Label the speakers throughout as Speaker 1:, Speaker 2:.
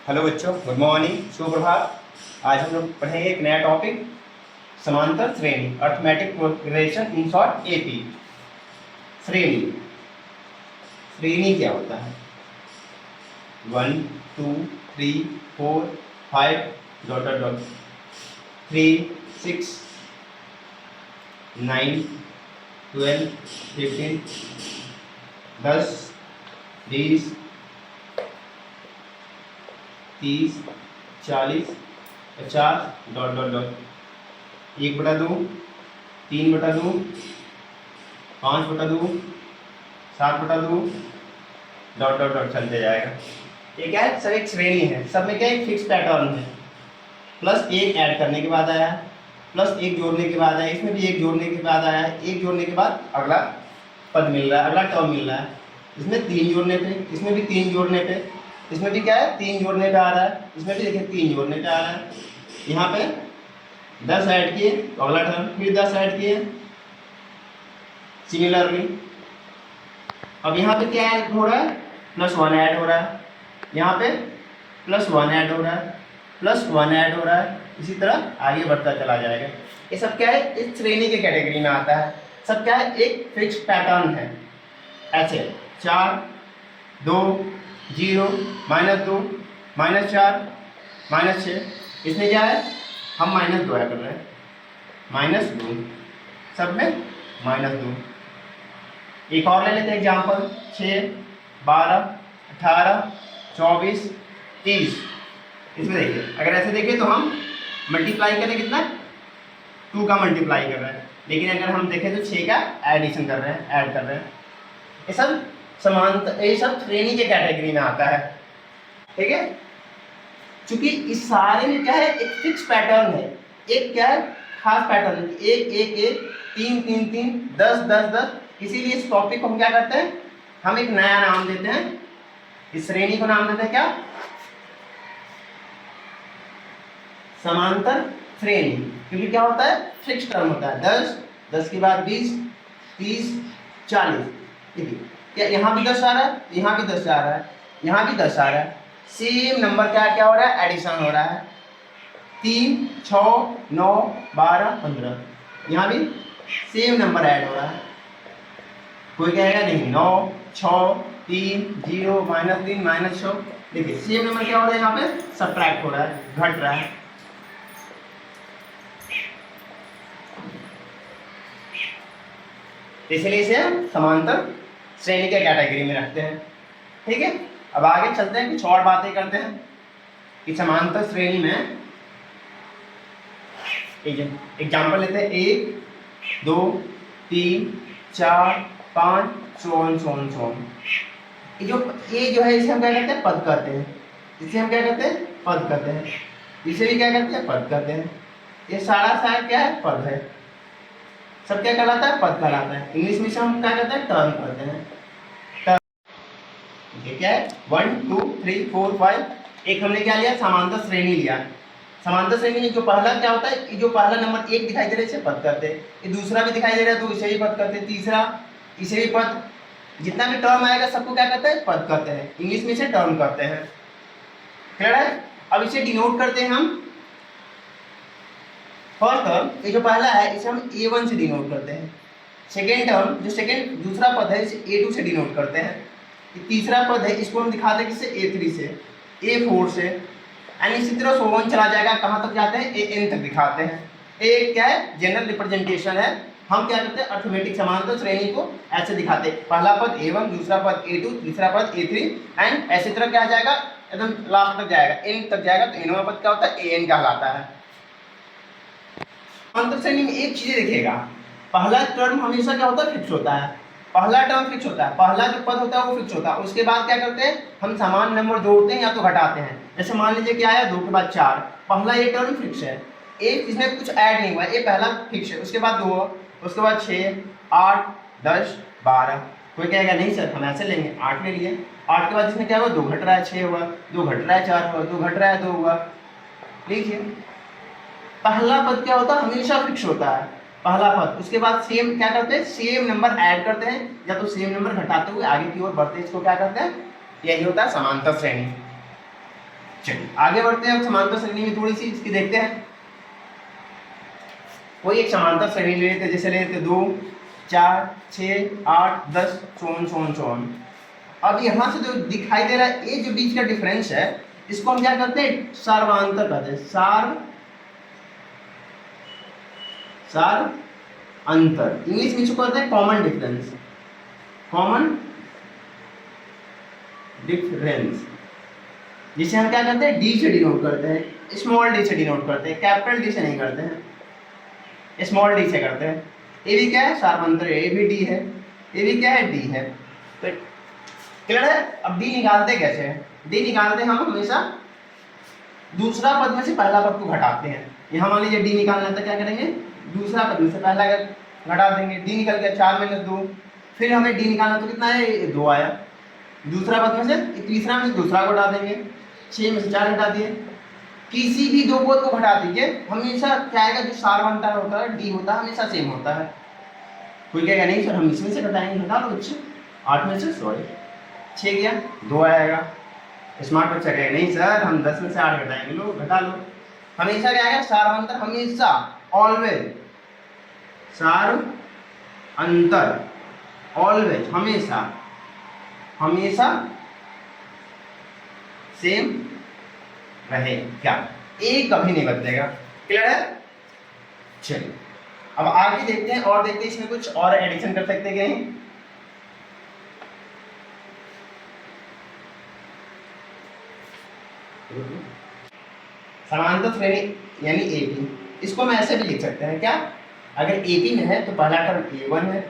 Speaker 1: Hello बच्चों, good morning, शुभ प्रभात। आज हम लोग पढ़ेंगे एक नया टॉपिक, समांतर श्रेणी, arithmetic progression, in short AP. श्रेणी, श्रेणी क्या होता है? 1 2 3 4 5 dot dot dot 3 6 9 12 15 10 20 30 40 50 dot dot dot 1/2 3/2 5/2 7/2 dot dot dot चलते जाएगा। ये क्या है? सब एक श्रेणी है, सब में क्या एक फिक्स पैटर्न है। प्लस एक ऐड करने के बाद आया, प्लस एक जोड़ने के बाद आया, इसमें भी एक जोड़ने के बाद आया, एक जोड़ने के बाद अगला पद मिल रहा है, अगला टर्म मिल रहा है। इसमें 3 जोड़ने पे, इसमें भी 3 जोड़ने पे, इसमें भी क्या है 3 जोड़ने पे आ रहा है, इसमें भी देखिए 3 जोड़ने पे आ रहा है। यहाँ पे 10 ऐड किए तो अगला टर्म, फिर 10 ऐड किए सिमिलरली। अब यहाँ पे क्या ऐड हो रहा है? +1 ऐड हो रहा है, यहाँ पे +1 ऐड हो रहा है, +1 ऐड हो रहा है, इसी तरह आगे बढ़ता चला जाएगा। ये सब क्या है? इस श्रेणी के कैटेगरी में आता है। सब क्या है? एक फिक्स पैटर्न है। ऐसे 4 2 0 -2 -4 -6, इसमें क्या है? हम -2 ऐड कर रहे हैं, -2, सब में -2। एक और ले लेते हैं एग्जाम्पल, 6 12 18 24 30। इसमें देखिए, अगर ऐसे देखें तो हम मल्टीप्लाई करें कितना? 2 का मल्टीप्लाई कर रहे हैं, लेकिन अगर हम देखें तो 6 का एडिशन कर रहे हैं, ऐड कर रहे हैं। ये सब समांतर, ये सब श्रेणी के कैटेगरी में आता है, ठीक है। क्योंकि इस सारे में क्या है? एक फिक्स पैटर्न है, एक क्या है? खास पैटर्न, 1 1 1 3 3 3 10 10 10। इसीलिए इस टॉपिक को हम क्या करते हैं? हम एक नया नाम देते हैं, इस श्रेणी को नाम देते हैं क्या? समांतर श्रेणी। क्योंकि क्या होता है? फिक्स टर्म होता है, 10 10 के बाद 20 30 40। देखिए क्या यहाँ भी 10 आ रहा है, यहाँ भी 10 आ रहा है, यहाँ भी 10 आ रहा है। सेम नंबर क्या क्या हो रहा है? एडिशन हो रहा है, 3 6 9 12 15। यहाँ भी सेम नंबर ऐड हो रहा है। कोई कहेगा नहीं 9 6 3 0 -3 -6। देखिए सेम नंबर क्या हो रहा है? यहाँ पे सब्ट्रैक्ट हो रहा है, घट रहा है। इसलिए इसे समांतर श्रेणी के कैटेगरी में रखते हैं, ठीक है। अब आगे चलते हैं, कुछ और बातें करते हैं कि समांतर श्रेणी में एग्जाम्पल लेते हैं, 1 2 3 4 5 सोन। ये जो है इसे हम क्या कहते हैं? पद कहते हैं। इसे हम क्या कहते हैं? पद कहते हैं। इसे भी क्या कहते हैं? पद कहते हैं। ये सारा क्या है? पद है। सब क्या कहलाता है? पद कहलाता है। इंग्लिश में से हम क्या कहते हैं? टर्म कहते हैं। ये क्या है? 1 2 3 4 5। एक हमने क्या लिया? समांतर श्रेणी लिया। समांतर श्रेणी में जो पहला क्या होता है? ये जो पहला नंबर 1 दिखाई दे रहा है, इसे पद कहते हैं। ये दूसरा भी दिखाई दे रहा है तो इसे भी पद कहते हैं, तीसरा इसे भी पद। जितना भी टर्म आएगा सबको क्या कहते हैं? पद कहते हैं। इंग्लिश में इसे टर्म कहते हैं, क्लियर है। अब इसे डिनोट करते हैं हम। फर्स्ट टर्म, ये जो पहला है इसे हम A1 से डिनोट करते हैं। सेकेंड टर्म, जो दूसरा पद है, इसे A2 से डिनोट करते हैं। ये तीसरा पद है, इसको हम दिखाते हैं किससे? A3 से, A4 से, एंड इसी तरह सोवन चला जाएगा। कहाँ तक जाते हैं? AN तक दिखाते हैं। एक क्या है? जनरल रिप्रेजेंटेशन है। हम क्या करते हैं? अर्थमेटिक समांतर श्रेणी को ऐसे दिखाते हैं, पहला पद A1, दूसरा पद A2, तीसरा पद A3, एंड ऐसी तरह क्या जाएगा? एकदम लास्ट तक जाएगा, N तक जाएगा, तो Nवां पद क्या होता है? AN कहलाता है। समांतर श्रेणी में एक चीज देखिएगा, पहला टर्म हमेशा क्या होता है? फिक्स होता है। पहला टर्म फिक्स होता है, पहला जो पद होता है वो फिक्स होता है। उसके बाद क्या करते हैं? हम समान नंबर जोड़ते हैं या तो घटाते हैं। जैसे मान लीजिए क्या आया? 2 के बाद 4, पहला ये टर्म फिक्स है, एक इसमें कुछ ऐड नहीं हुआ, ये पहला फिक्स है। उसके बाद 2, उसके बाद 6 8 10 12। कोई कहेगा नहीं सर हम ऐसे लेंगे, 8 ले लिए। 8 के बाद इसमें क्या हुआ? 2 घट रहा है, 6 हुआ, 2 घट रहा है, 4 हुआ, 2 घट रहा है, 2 हुआ। लीजिए, पहला पद क्या होता है? हमेशा फिक्स होता है, पहला पद। उसके बाद सेम क्या करते हैं? सेम नंबर ऐड करते हैं या तो सेम नंबर घटाते हुए आगे की ओर बढ़ते हैं। इसको क्या करते हैं? यही होता है समांतर श्रेणी। चलिए आगे बढ़ते हैं। अब समांतर श्रेणी में थोड़ी सी इसकी देखते हैं। कोई एक समांतर श्रेणी ले लेते, जैसे ले लेते 2 4 6 8 10 सोन सोन सोन। अब यहाँ से जो दिखाई दे रहा है, ये जो बीच का डिफरेंस है, इसको हम क्या करते हैं, सार्वांतर कहते हैं। सार अंतर, इंग्लिश में इसको कहते हैं कॉमन डिफरेंस। कॉमन डिफरेंस जिसे हम क्या करते हैं, डी से डिनोट करते हैं, स्मॉल डी से डिनोट करते हैं, कैपिटल डी से नहीं करते हैं, स्मॉल डी से करते हैं। ये भी क्या है, सार्वंतर, ये भी डी है, ये भी क्या है, डी है। तो क्लियर है। अब डी निकालते कैसे हैं, डी निकालते हम हमेशा दूसरा पद में से पहला पद को घटाते हैं। यहाँ मान लीजिए डी निकालना है तो क्या करेंगे, दूसरा पद में से पहला घटा देंगे। डी निकल गया 4 - 2, फिर हमें डी निकालना तो कितना है, 2 आया। दूसरा पद में से तीसरा में से दूसरा को घटा देंगे, 6 में से 4 घटा दिए। किसी भी दो पद को घटा दीजिए, हमेशा क्या आएगा, जो सार्वंतर होता है डी होता है, हमेशा सेम होता है। कोई कहेगा नहीं सर हम इसमें से घटाएंगे, घटा लो बच्चे, 8 में से 6 गया, 2 आएगा। स्मार्ट बच्चा कहेगा नहीं सर हम 10 में से 8 घटाएंगे, लो घटा लो। हमेशा क्या आएगा, सार्वंतर, हमेशा, ऑलवेज, सार्व अंतर, ऑलवेज, हमेशा, हमेशा सेम रहेगा, एक कभी नहीं बदलेगा। क्लियर है। चलिए अब आगे देखते हैं, और देखते हैं इसमें कुछ और एडिशन कर सकते हैं। समांतर श्रेणी यानी एपी, इसको मैं ऐसे भी लिख सकते हैं क्या, अगर एपी में है तो पहला टर्म A1 है,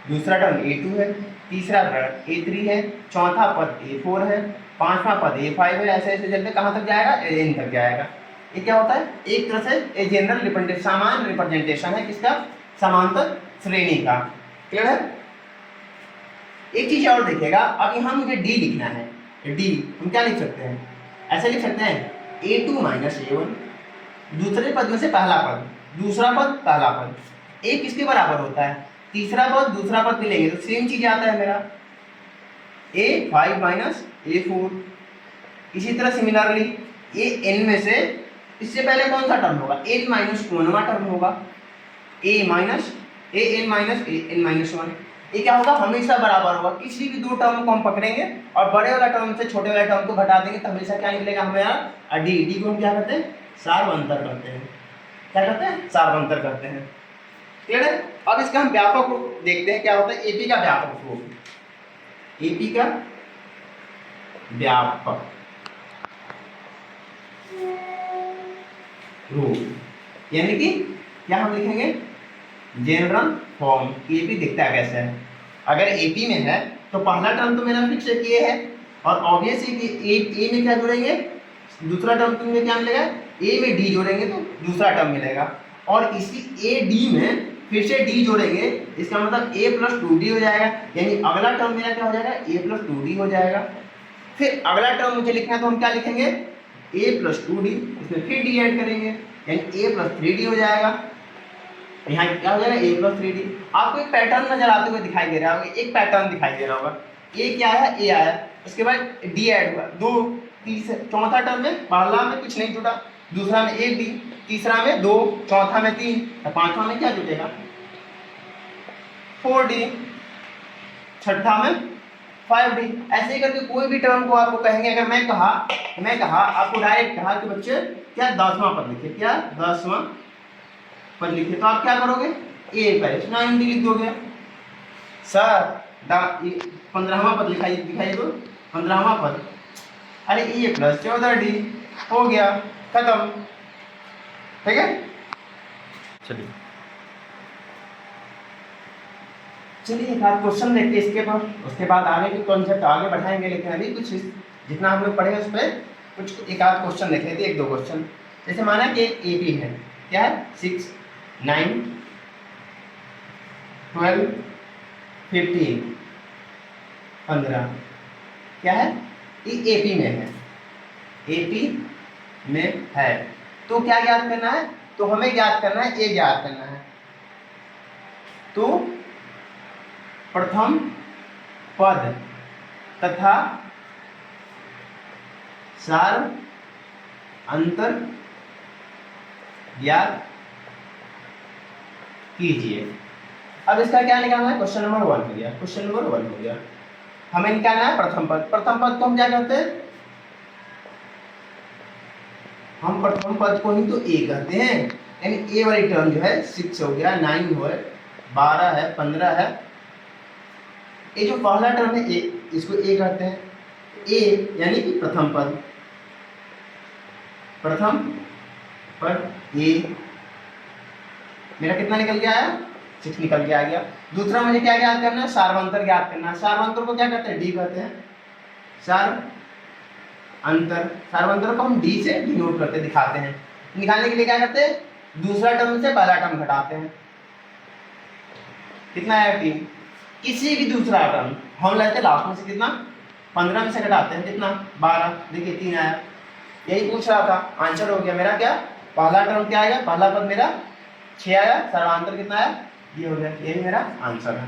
Speaker 1: दूसरा टर्म A2 है, तीसरा टर्म A3 है, चौथा पद A4 है, पांचवा पद A5 है। ऐसे ऐसे चलते कहाँ तक जाएगा, N तक जाएगा। ये क्या होता है, एक तरह से ए जनरल रिप्रेजेंटेशन, सामान्य रिप्रेजेंटेशन है किसका, समांतर श्रेणी का। क्लियर है। एक चीज और देखिएगा, अब यहाँ मुझे डी लिखना है, डी हम क्या लिख सकते हैं, ऐसे लिख सकते हैं A2 - A1, दूसरे पद में से पहला पद, दूसरा पद पहला पद, ए किसके बराबर होता है, तीसरा पद दूसरा पद मिलेंगे तो सेम चीज आता है मेरा, A5 - A4। इसी तरह सिमिलरली An में से इससे पहले कौन सा टर्म होगा, n - कौनवा टर्म होगा, An - 1। ये क्या होगा, हमेशा बराबर होगा। किसी भी दो टर्म को हम पकड़ेंगे और बड़े वाला टर्म से छोटे वाले टर्म को घटा देंगे तो हमेशा क्या निकलेगा हमें, डी। डी को हम क्या करते हैं, सार्वंतर करते हैं। क्या करते हैं, सार्वंतर करते हैं। क्लियर है। अब इसका हम व्यापक रूप देखते हैं, क्या होता है एपी का व्यापक रूप, एपी का व्यापक रूप, यानी कि क्या हम लिखेंगे, जनरल फॉर्म। एपी दिखता है कैसे है, अगर एपी में है तो पहला टर्म तो मेरा फिक्स है है, और ऑब्वियस है कि ए में क्या जोड़ेंगे, दूसरा टर्म तुम्हें क्या मिलेगा, ए में डी जोड़ेंगे तो दूसरा टर्म मिलेगा, और इसी ए डी में फिर से डी जोड़ेंगे, इसका मतलब a + 2d हो जाएगा। यानी अगला टर्म मेरा क्या हो जाएगा, a + 2d हो जाएगा। फिर अगला टर्म मुझे लिखना है तो हम क्या लिखेंगे, a + 2d, इसमें फिर d ऐड करेंगे, यानी a + 3d हो जाएगा। यहाँ क्या हो जाएगा, a + 3d। आपको एक पैटर्न नजर आते हुए दिखाई दे रहा होगा, एक पैटर्न दिखाई दे रहा होगा, a क्या आया, a आया, उसके बाद d ऐड हुआ, दो, तीसरा चौथा टर्म में पहला में कुछ नहीं जुटा, दूसरा में 1d, तीसरा में 2, चौथा में 3, पांचवा में क्या जुटेगा, 4d, छठा में 5d। ऐसे ही करके कोई भी टर्म को आपको कहेंगे, अगर मैं कहा आपको डायरेक्ट कहा कि बच्चे क्या 10वां पद लिखे, क्या 10वां पद लिखे, तो आप क्या करोगे, ए पहले 9d लिख दोगे। सर 15वां पद दिखाइए तो 15वां पद, अरे ए + 14d हो गया, खत्म। ठीक है। चलिए एक आध क्वेश्चन देखते हैं इसके बाद, उसके बाद आगे के कॉन्सेप्ट आगे बढ़ाएंगे, लेकिन अभी कुछ जितना हम लोग पढ़े उस पर कुछ एक आध क्वेश्चन देख लेते हैं, 1-2 क्वेश्चन। जैसे माना कि एक एपी है, क्या है, 6 9 12 15 15, क्या है, ये एपी में है, एपी में है, तो क्या ज्ञात करना है, तो हमें ज्ञात करना है, ए ज्ञात करना है। तो प्रथम पद तथा सार्वंतर अंतर ज्ञात कीजिए। अब इसका क्या निकालना है, क्वेश्चन नंबर 1 हो गया, क्वेश्चन नंबर 1 हो गया। हमें निकालना है प्रथम पद। प्रथम पद को हम क्या कहते हैं, हम प्रथम पद को ही तो ए कहते हैं, यानी ए वाली टर्म जो है 6 हो गया, 9 हो है, 12 है, 15 है। ये जो पहला टर्म है ए, इसको ए कहते हैं। ए यानी कि प्रथम पद, प्रथम पद ए मेरा कितना निकल के आया, 6 निकल के आ गया। दूसरा मुझे क्या ज्ञात करना है, सार्वंतर ज्ञात करना है। सार्वंतर को क्या कहते हैं, डी कहते हैं। सार्वंतर, सार्वंतर को हम डी से डिनोट करते दिखाते हैं। निकालने के लिए क्या करते हैं, दूसरा टर्म से पहला टर्म घटाते हैं। कितना आया 3, किसी भी दूसरा टर्म हम लेते हैं लास्ट में से, कितना 15 में से घटाते हैं, कितना 12, देखिए 3 आया। यही पूछ रहा था, आंसर हो गया मेरा। क्या पहला टर्म क्या आएगा, पहला पद मेरा 6 आया, सर्वांतर कितना आया, ये हो गया। यही मेरा आंसर है।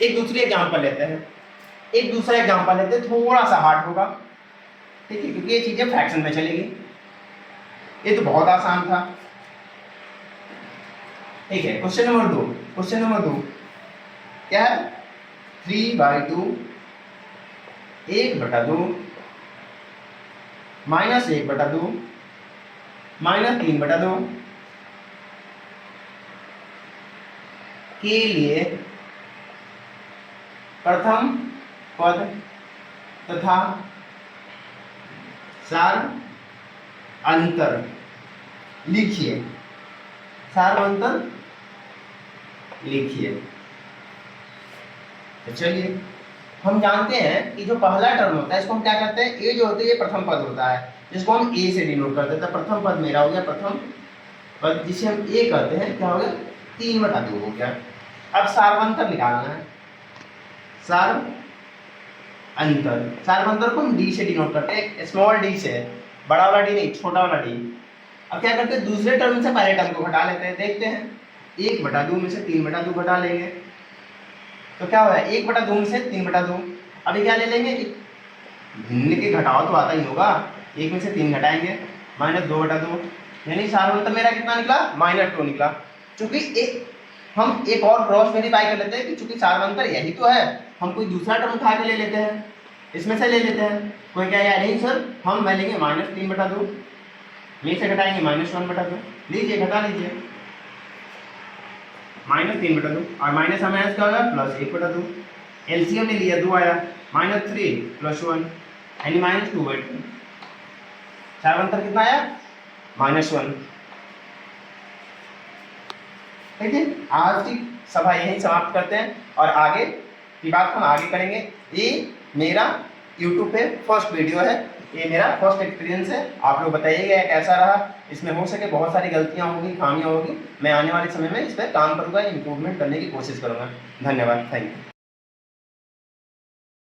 Speaker 1: एक दूसरी एग्जांपल लेते हैं, एक दूसरा एग्जांपल लेते हैं, थोड़ा सा हार्ड होगा, ठीक है, क्योंकि ये चीजें फ्रैक्शन में चलेगी। ये तो बहुत आसान था, ठीक है। क्वेश्चन नंबर 2, क्वेश्चन नंबर 2 क्या है, 3/2 1/2 -1/2 -3/2 के लिए प्रथम पद तथा सार अंतर लिखिए। सार अंतर लिखिए। तो चलिए, हम जानते हैं कि जो पहला टर्म होता है इसको हम क्या कहते हैं, ए जो होता है ये प्रथम पद होता है, जिसको हम ए से डिनोट करते हैं। तो प्रथम पद मेरा हो गया, प्रथम पद जिसे हम ए कहते हैं, क्या हो गया, 3/2 हो गया। अब सार्वंतर निकालना है। सार अंतर, सार्वंतर को हम डी से डिनोट करते हैं, स्मॉल डी से, बड़ा वाला डी नहीं, छोटा वाला डी। अब क्या करते हैं, दूसरे टर्म से पहले टर्म को घटा लेते हैं। देखते हैं, 1/2 में से 3/2 घटा लेंगे तो क्या होगा, 1/2 में से 3/2। अभी क्या ले लेंगे, भिन्न के घटाव तो आता ही होगा, 1 में से 3 घटाएंगे, -2/2, यानी सार्वंतर मेरा कितना निकला, -2 निकला। चूंकि हम एक और क्रॉस वेरीफाई कर लेते हैं कि चूंकि सार्वंतर यही तो है, हम कोई दूसरा टर्म उठा के ले लेते हैं, इसमें से ले लेते हैं। कोई क्या यार, नहीं सर हम मैं लेंगे -3/2, में से घटाएंगे -1/2, लीजिए घटा लीजिए, -3/2 और माइनस हमें क्या होगा, +1/2। एलसीएम ले लिया, 2 आया, -3 + 1 यानी -2/2। सार्वंतर कितना आया, -1। ठीक है, आज की सभा यहीं समाप्त करते हैं और आगे की बात हम आगे करेंगे। ये मेरा YouTube पे फर्स्ट वीडियो है, ये मेरा फर्स्ट एक्सपीरियंस है। आप लोग बताइएगा कैसा रहा। इसमें हो सके बहुत सारी गलतियां होंगी, खामियां होगी, मैं आने वाले समय में इस पर काम करूंगा, इम्प्रूवमेंट करने की कोशिश करूंगा। धन्यवाद, थैंक यू।